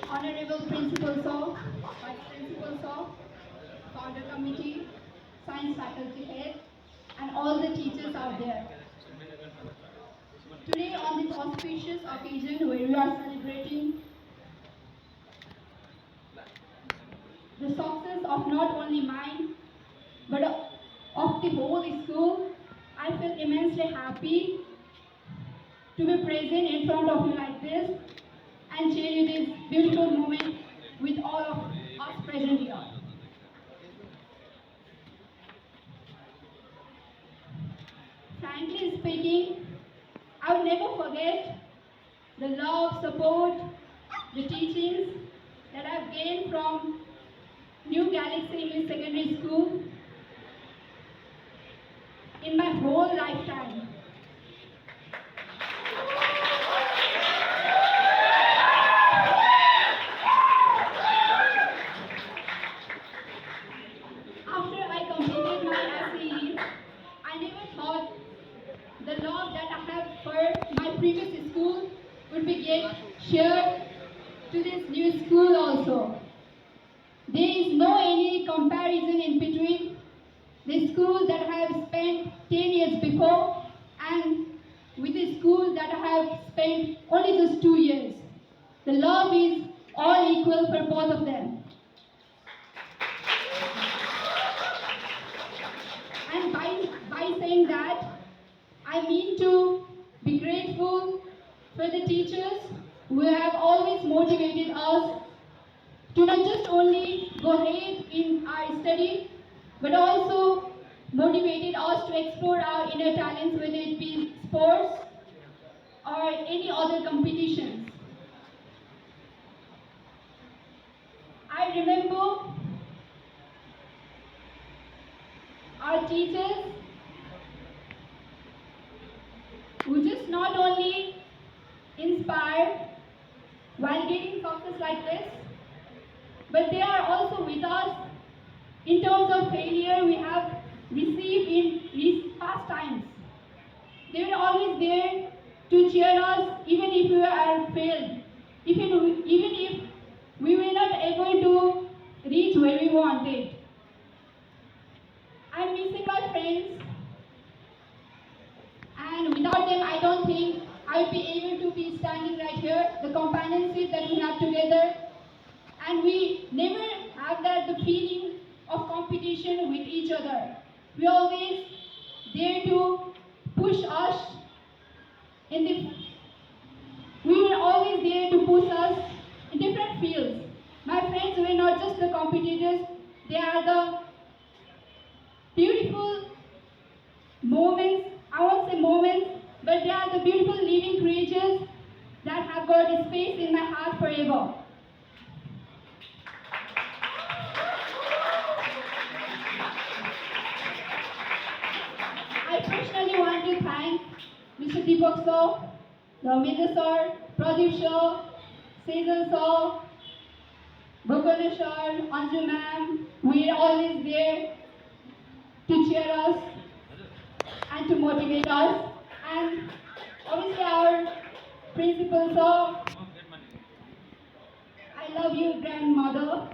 Honorable Principal Sir, Vice Principal Sir, Founder Committee, Science Faculty Head, and all the teachers out there. Today, on this auspicious occasion where we are celebrating the success of not only mine, but of the whole school, I feel immensely happy to be present in front of you like this and share you this beautiful moment with all of us present here. Frankly speaking, I will never forget the love, support, the teachings that I've gained from New Galaxy English Secondary School in my whole lifetime. After I completed my SCE, I never thought the love that I have for my previous school would be shared to this new school also. There is no any comparison in between the school that I have spent 10 years before and with the school that I have spent only just 2 years. The love is all equal for both of them. And by saying that, I mean to be grateful for the teachers who have always motivated us to not just only go ahead in our study, but also motivated us to explore our inner talents, whether it be sports or any other competitions. I remember our teachers who just not only inspire while getting success like this, but they are also with us in terms of failure we have received in past times. They were always there to cheer us even if we are failed, even if we were not able to reach where we wanted. I'm missing my friends, and without them I don't think I would be able to be standing right here. The companionship that we have together, and we never have the feeling of competition with each other. We always there to push us we were always there to push us in different fields. My friends were not just the competitors, they are the beautiful moments, I won't say moments, but they are the beautiful living creatures that have got a space in my heart forever. I personally want to thank Mr. Deepak sir, Ramendra sir, Pradeep sir, Cesar sir, Bhagwana sir, Anju ma'am. We are always there to cheer us and to motivate us. And obviously our principal sir, I love you grandmother,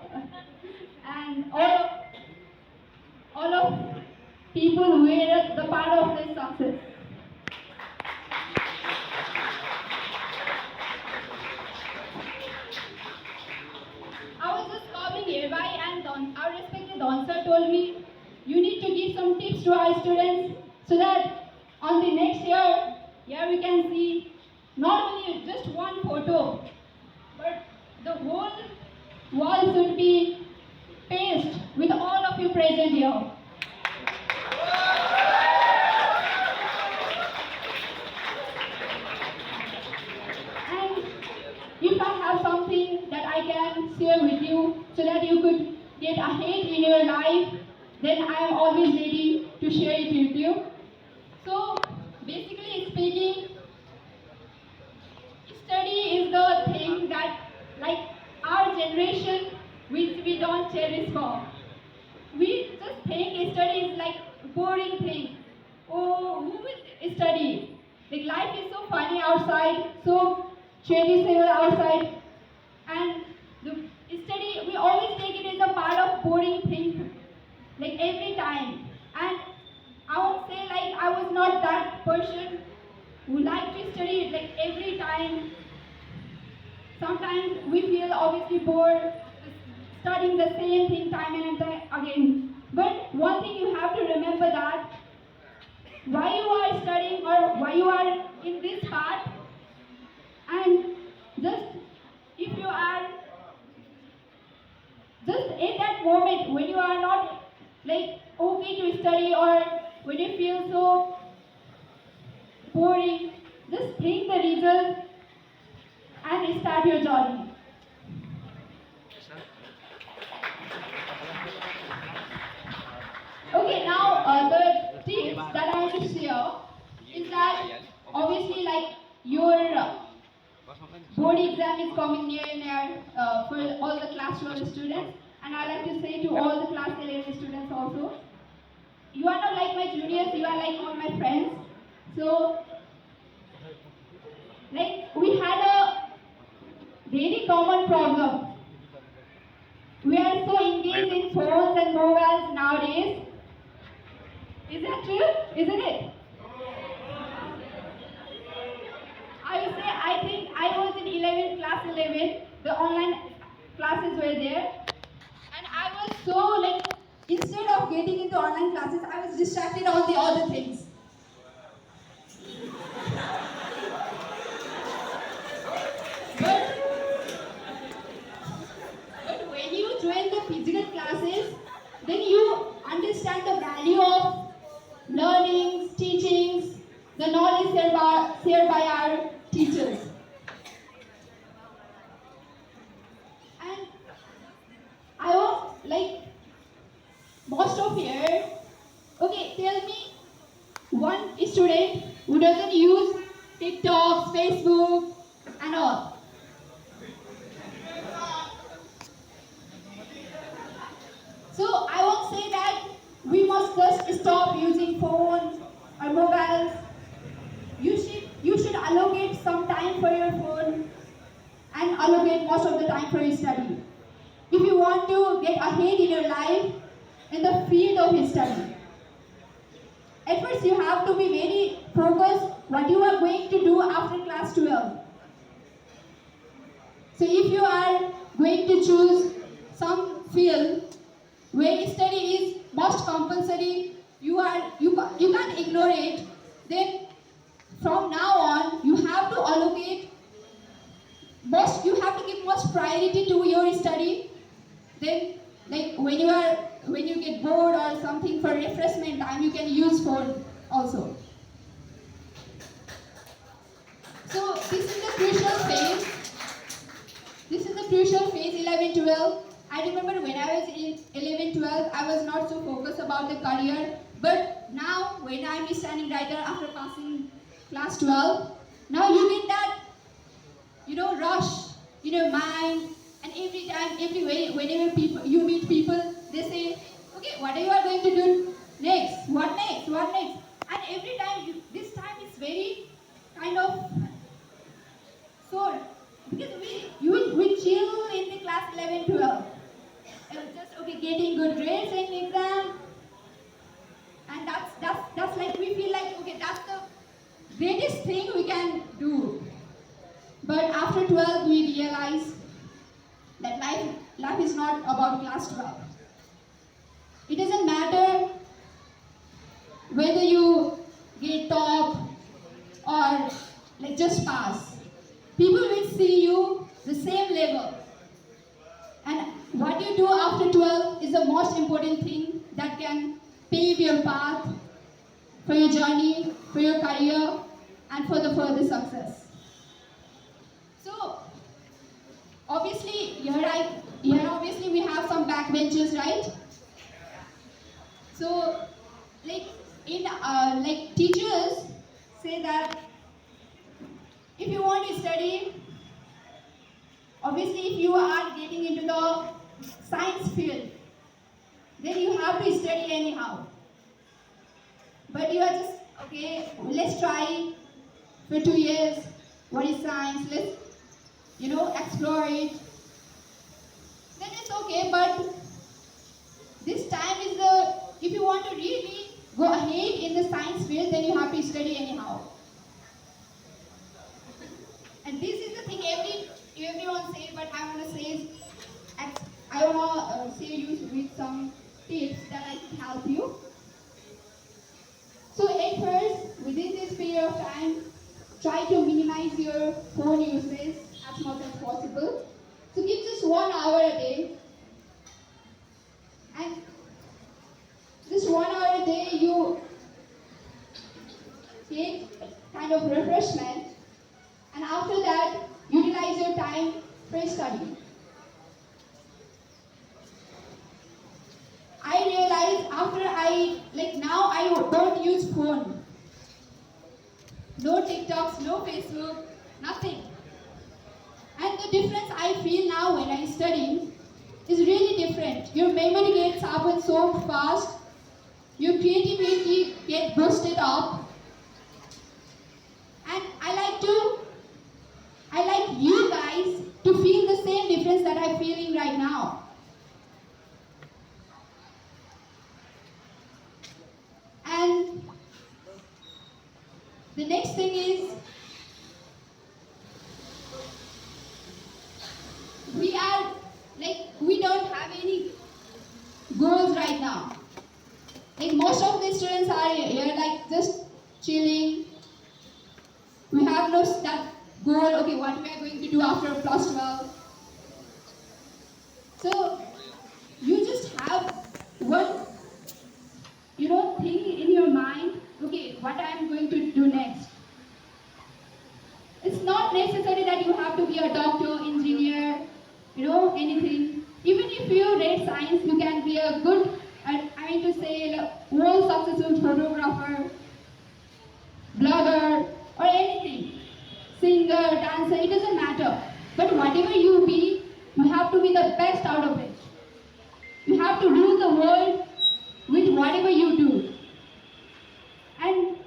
and all of people who were the part of this success. I was just coming nearby and our respected Don told me, you need to give some tips to our students so that on the next year, here we can see not only just one photo, but the whole wall should be pasted with all of you present here. And if I have something that I can share with you so that you could get ahead in your life, then I am always ready to share it with you. So, basically speaking, study is the thing that, like our generation, which we don't cherish for. We just think study is like a boring thing. Oh, who will study? Like life is so funny outside, so cherishable outside, and sometimes we feel obviously bored studying the same thing time and time again. But one thing you have to remember that why you are studying or why you are in this path, and just if you are just in that moment when you are not like okay to study or when you feel so boring, just bring the result and start your journey. Okay, now the tips that I want to share is that obviously like your board exam is coming near for all the class 12 students, and I like to say to all the class 11 students also, you are not like my juniors, you are like all my friends. So like we had a very common problem. We are so engaged in phones and mobiles nowadays. Is that true? Isn't it? I would say I think I was in 11, class 11. The online classes were there, and I was so like instead of getting into online classes, I was distracted on the other things. But when you join the physical classes, then you understand the value of learnings, teachings, the knowledge shared by our teachers. And I was like, most of here, okay, tell me one student who doesn't use TikTok, Facebook, and all. So I won't say that we must just stop using phones or mobiles. You should allocate some time for your phone and allocate most of the time for your study. If you want to get ahead in your life in the field of your study, at first you have to be very focused what you are going to do after class 12. So if you are going to choose some field where study is most compulsory, you can't ignore it, then from now on you have to allocate you have to give most priority to your study. Then like when you get bored or something for refreshment time, you can use phone also. So this is the crucial phase. This is the crucial phase 11, 12. I remember when I was in 11, 12, I was not so focused about the career. But now, when I'm standing right there after passing class 12, now you get that, rush in your mind. And every time, whenever you meet people, they say, okay, what are you going to do next? What next? What next? And every time, this time is very kind of sore. Because we chill in the class 11, 12. Just okay, getting good grades in the exam, and that's like we feel like okay, that's the greatest thing we can do. But after 12, we realize that life is not about class 12. It doesn't matter whether you get top or like just pass. People will see you the same level. And what you do after 12 is the most important thing that can pave your path for your journey, for your career, and for the further success. So, obviously, here obviously we have some backbenchers, right? So, like teachers say that if you want to study, obviously, if you are getting into the science field, then you have to study anyhow. But you are just, okay, let's try for 2 years. What is science? Let's, explore it. Then it's okay, but this time is if you want to really go ahead in the science field, then you have to study anyhow. And this is the thing everyone want to say, but I want to say, I want to say you with some tips that I can help you. So at first, within this period of time, try to minimize your phone usage as much as possible. So give just 1 hour a day, and just 1 hour a day you take kind of refreshment, and after that utilize your time for study. I realized after now I don't use phone. No TikToks, no Facebook, nothing. And the difference I feel now when I study is really different. Your memory gets sharpened so fast, your creativity gets boosted up, and I like you guys to feel the same difference that I'm feeling right now. And the next thing is, we don't have any goals right now. Like most of the students are here like just chilling. We have no that goal, okay, what we are going to do after plus 12. So you just have one, thing in your mind, okay, what I am going to do next. It's not necessary that you have to be a doctor, engineer, anything. Even if you read science, you can be a good, world successful photographer, blogger, or anything. Singer, dancer, it doesn't matter. But whatever you be, you have to be the best out of it. You have to rule the world with whatever you do. And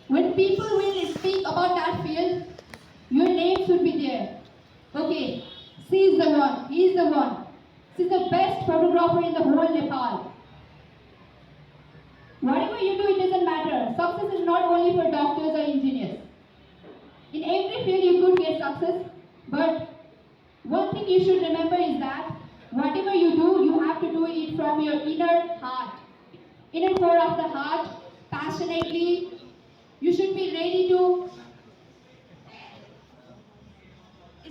when people will speak about that field, your name should be there. Okay, she is the one, he is the one. She is the best photographer in the whole Nepal. Whatever you do, it doesn't matter. Success is not only for doctors or engineers. In every field you could get success, but one thing you should remember is that whatever you do, you have to do it from your inner heart. Inner core of the heart, passionately. You should be ready to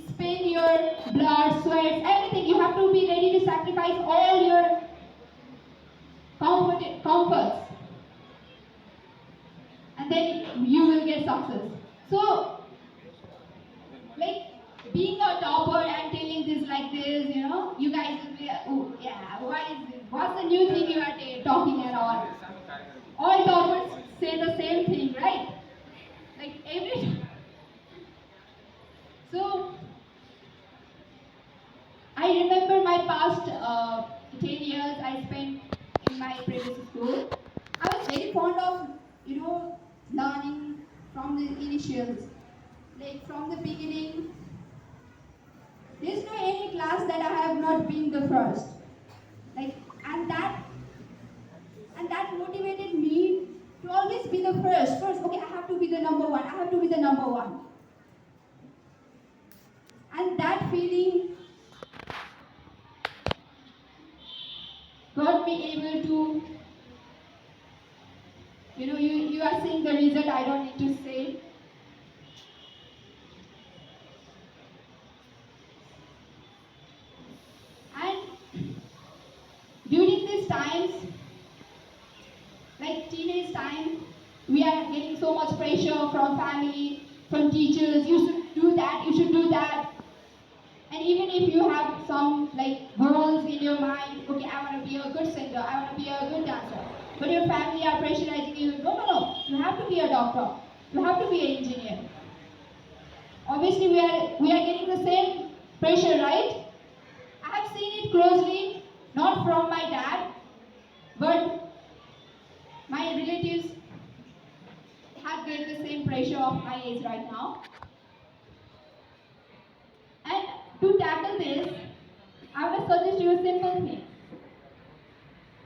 spend your blood, sweat, everything. You have to be ready to sacrifice all your comforts. And then you will get success. So, being a topper and telling this like this, you guys will be, oh yeah, what is this? What's the new thing you are talking about? All toppers say the same thing, right? So, I remember my past 10 years I spent in my previous school. I was very fond of, learning from the initials. From the beginning, there's no any class that I have not been the first. And that motivated me to always be the first. Okay, I have to be the number one. I have to be the number one. And that feeling got me able to, you are seeing the result, I don't need to say. And during these times, teenage time, we are getting so much pressure from family, from teachers, you should do that, you should do that. And even if you have some goals in your mind, okay, I want to be a good singer, I want to be a good dancer. But your family are pressurizing you, no, you have to be a doctor, you have to be an engineer. Obviously, we are getting the same pressure, right? I have seen it closely, not from my dad, but my relatives have get the same pressure of my age right now. And to tackle this, I would suggest you a simple thing.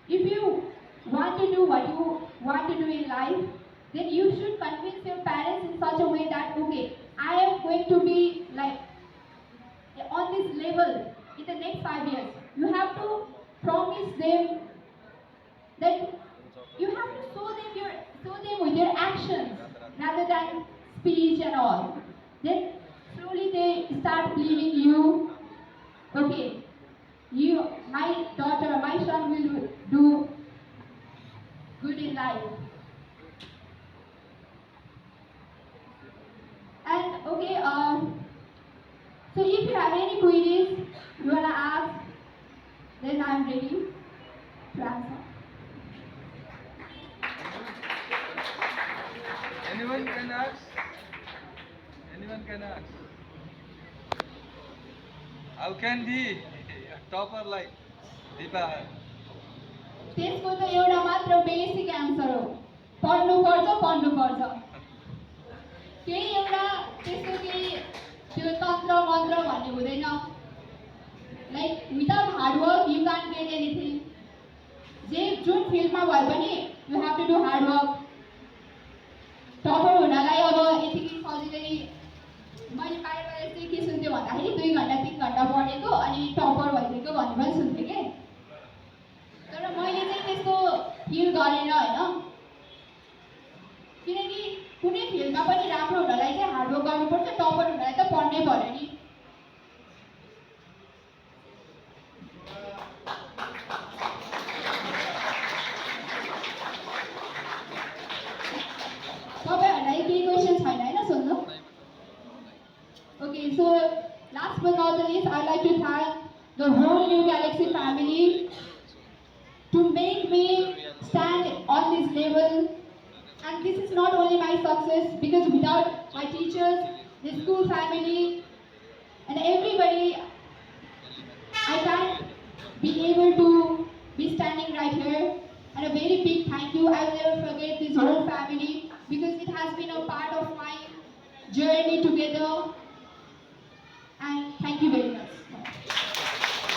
If you want to do what you want to do in life, then you should convince your parents in such a way that, okay, I am going to be on level in the next 5 years. You have to promise them that you have to show them with your actions rather than speech and all. Then slowly they start believing you. Okay, my daughter, my son will do good in life. And okay, so if you have any queries you wanna ask, then I'm ready to answer. Anyone can ask? Anyone can ask? How can be a topper like Deepa? त्यसको त एउटा मात्र basic answer हो, पढ्नुपर्छ। केही एउटा त्यस्तो केही त्यो तन्त्र मन्त्र भन्ने हुँदैन। Like without hard work you can't get anything. जुन फिल्डमा भए पनि you have to do hard work. Topper हुनलाई अब यतिकै सजिलै मैले बाहिर चाहिँ के सुन्थेँ भन्दाखेरि 2 घन्टा 3 घन्टा पढेको अनि टपर भइदिएको भन्ने पनि सुन्थेँ कि, तर मैले चाहिँ त्यस्तो फिल गरेन होइन। किनकि कुनै फिल्डमा पनि राम्रो हुनलाई चाहिँ हार्डवर्क गर्नुपर्छ, टपर हुनलाई त पढ्नै पर्यो नि। तपाईँहरूलाई केही क्वेसन छैन होइन सोध्नु? Okay, so last but not the least, I'd like to thank the whole New Galaxy family to make me stand on this level. And this is not only my success, because without my teachers, the school family, and everybody, I can't be able to be standing right here. And a very big thank you. I'll never forget this whole family because it has been a part of my journey together. And thank you very much.